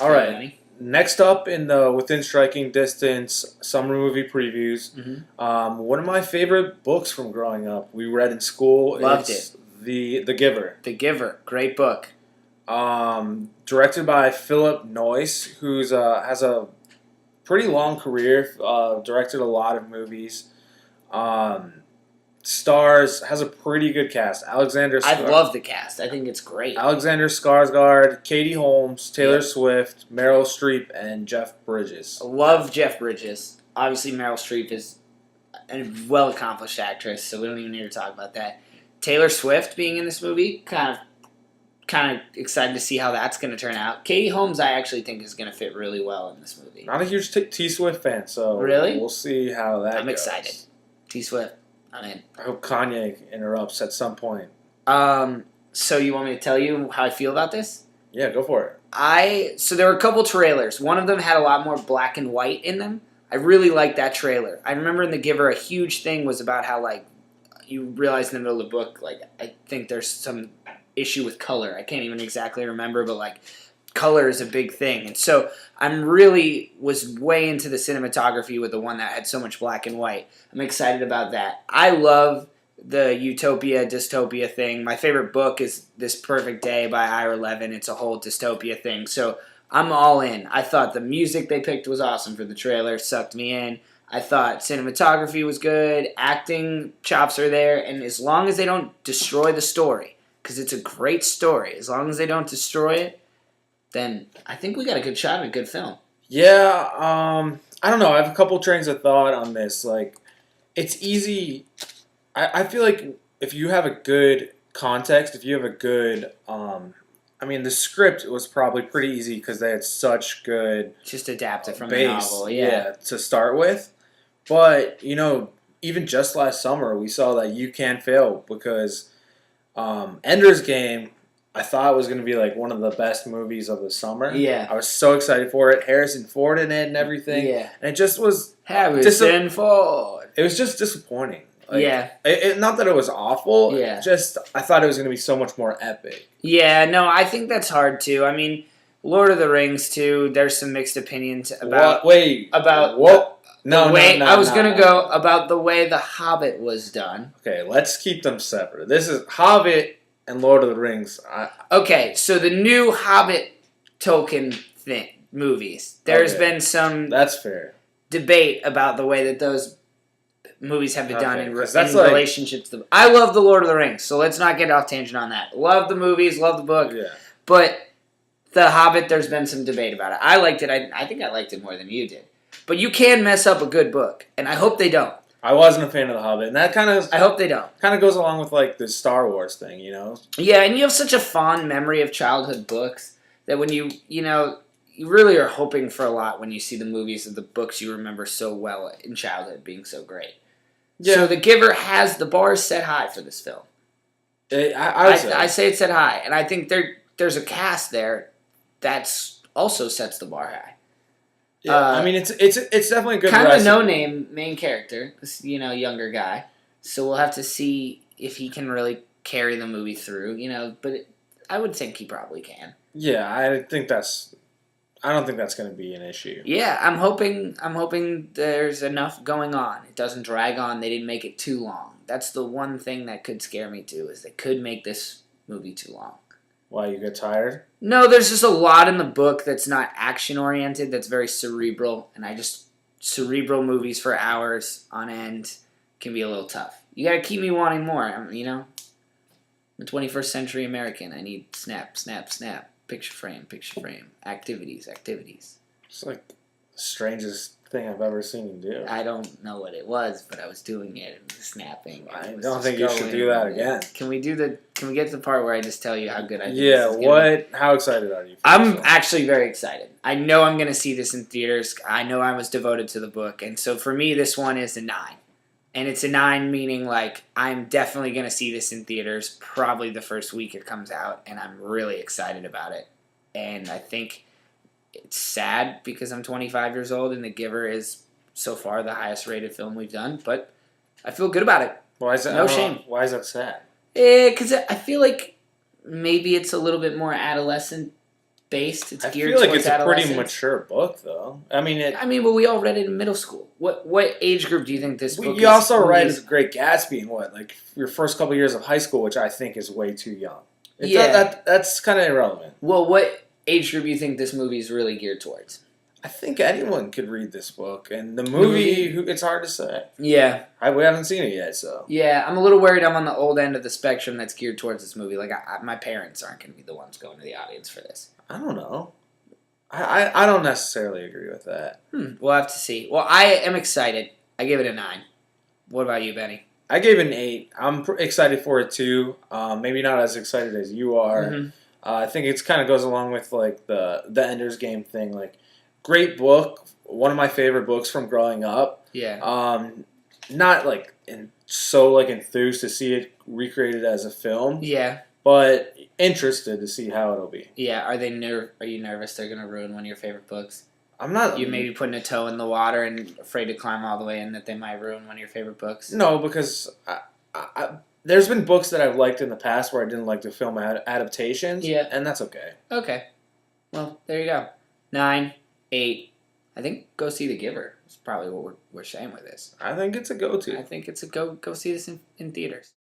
All right. Next up in the Within Striking Distance summer movie previews, one of my favorite books from growing up. We read in school. Loved it. The Giver. The Giver. Great book. Directed by Philip Noyce, who's has a pretty long career. Directed a lot of movies. Stars has a pretty good cast. I love the cast. I think it's great. Alexander Skarsgård, Katie Holmes, Taylor Swift, Meryl Streep, and Jeff Bridges. I love Jeff Bridges. Obviously, Meryl Streep is a well-accomplished actress, so we don't even need to talk about that. Taylor Swift being in this movie, kind of excited to see how that's going to turn out. Katie Holmes, I actually think is going to fit really well in this movie. Not a huge T Swift fan, so really, we'll see how that goes. I'm excited. T Swift. I'm in. I hope Kanye interrupts at some point. So you want me to tell you how I feel about this? Yeah, go for it. So there were a couple trailers. One of them had a lot more black and white in them. I really liked that trailer. I remember in The Giver, a huge thing was about how, like, you realize in the middle of the book, like, I think there's some issue with color. I can't even exactly remember, but, like, color is a big thing. And so was way into the cinematography with the one that had so much black and white. I'm excited about that. I love the utopia, dystopia thing. My favorite book is This Perfect Day by Ira Levin. It's a whole dystopia thing. So I'm all in. I thought the music they picked was awesome for the trailer. Sucked me in. I thought cinematography was good. Acting chops are there. And as long as they don't destroy the story, because it's a great story, as long as they don't destroy it, then I think we got a good shot at a good film. Yeah, I don't know. I have a couple trains of thought on this. Like, it's easy. I feel like if you have a good context, if you have a good, the script was probably pretty easy because they had such good just adapt it from base, the novel, yeah, to start with. But even just last summer, we saw that you can fail because Ender's Game. I thought it was going to be like one of the best movies of the summer. Yeah. I was so excited for it. Harrison Ford in it and everything. Yeah. And it just was... Harrison Ford. It was just disappointing. Yeah. Not that it was awful. Yeah. Just, I thought it was going to be so much more epic. Yeah, no, I think that's hard too. I mean, Lord of the Rings too, there's some mixed opinions about... What? I was going to go about the way The Hobbit was done. Okay, let's keep them separate. This is Hobbit... and Lord of the Rings. Okay, so the new Hobbit Tolkien movies. There's been some that's fair debate about the way that those movies have been done in relationships. I love the Lord of the Rings, so let's not get off tangent on that. Love the movies, love the book. Yeah. But The Hobbit, there's been some debate about it. I liked it. I think I liked it more than you did. But you can mess up a good book, and I hope they don't. I wasn't a fan of The Hobbit, and that kind of... I hope they don't. Kind of goes along with, like, the Star Wars thing, Yeah, and you have such a fond memory of childhood books that when you really are hoping for a lot when you see the movies of the books you remember so well in childhood being so great. Yeah. So The Giver has the bar set high for this film. I say it's set high, and I think there's a cast there that's also sets the bar high. Yeah, it's definitely a good kind of a no-name main character, this younger guy. So we'll have to see if he can really carry the movie through, But I would think he probably can. Yeah, I don't think that's going to be an issue. Yeah, I'm hoping there's enough going on. It doesn't drag on. They didn't make it too long. That's the one thing that could scare me too, is they could make this movie too long. Why, you get tired? No, there's just a lot in the book that's not action-oriented, that's very cerebral, and cerebral movies for hours on end can be a little tough. You gotta keep me wanting more, I'm a 21st century American. I need snap, snap, snap, picture frame, activities. It's like the strangest thing I've ever seen you do. I don't know what it was, but I was doing it and snapping. I don't think you should do that again. Can we get to the part where I just tell you how good I think this is gonna be? How excited are you? I'm actually very excited. I know I'm going to see this in theaters. I know I was devoted to the book, and so for me, this one is a 9. And it's a 9 meaning, like, I'm definitely going to see this in theaters probably the first week it comes out, and I'm really excited about it. And I think it's sad because I'm 25 years old and The Giver is so far the highest rated film we've done, but I feel good about it. Why is that? No shame. Why is that sad? Because I feel like maybe it's a little bit more adolescent based. It's I geared feel like towards it's a pretty adolescents. mature book, though. I mean, But we all read it in middle school. What age group do you think this book you also read movies- The Great Gatsby in what, like your first couple years of high school, which I think is way too young. That's kind of irrelevant. Well, what age group do you think this movie is really geared towards? I think anyone could read this book, and the movie, it's hard to say. Yeah. We haven't seen it yet, so. Yeah, I'm a little worried I'm on the old end of the spectrum that's geared towards this movie. Like, my parents aren't going to be the ones going to the audience for this. I don't know. I don't necessarily agree with that. We'll have to see. Well, I am excited. I give it a 9. What about you, Benny? I gave it an 8. I'm excited for it too. Maybe not as excited as you are. Mm-hmm. I think it's kind of goes along with like the Ender's Game thing. Like, great book, one of my favorite books from growing up. Yeah. Not like so enthused to see it recreated as a film, Yeah. but interested to see how it'll be. Yeah. Are you nervous they're gonna ruin one of your favorite books? I'm not. You maybe putting a toe in the water and afraid to climb all the way in that they might ruin one of your favorite books? No, because there's been books that I've liked in the past where I didn't like the film adaptations. Yeah. And that's okay. Okay. Well, there you go. 9, 8. I think go see The Giver. That's probably what we're saying with this. I think it's a go-to. I think it's a go see this in theaters.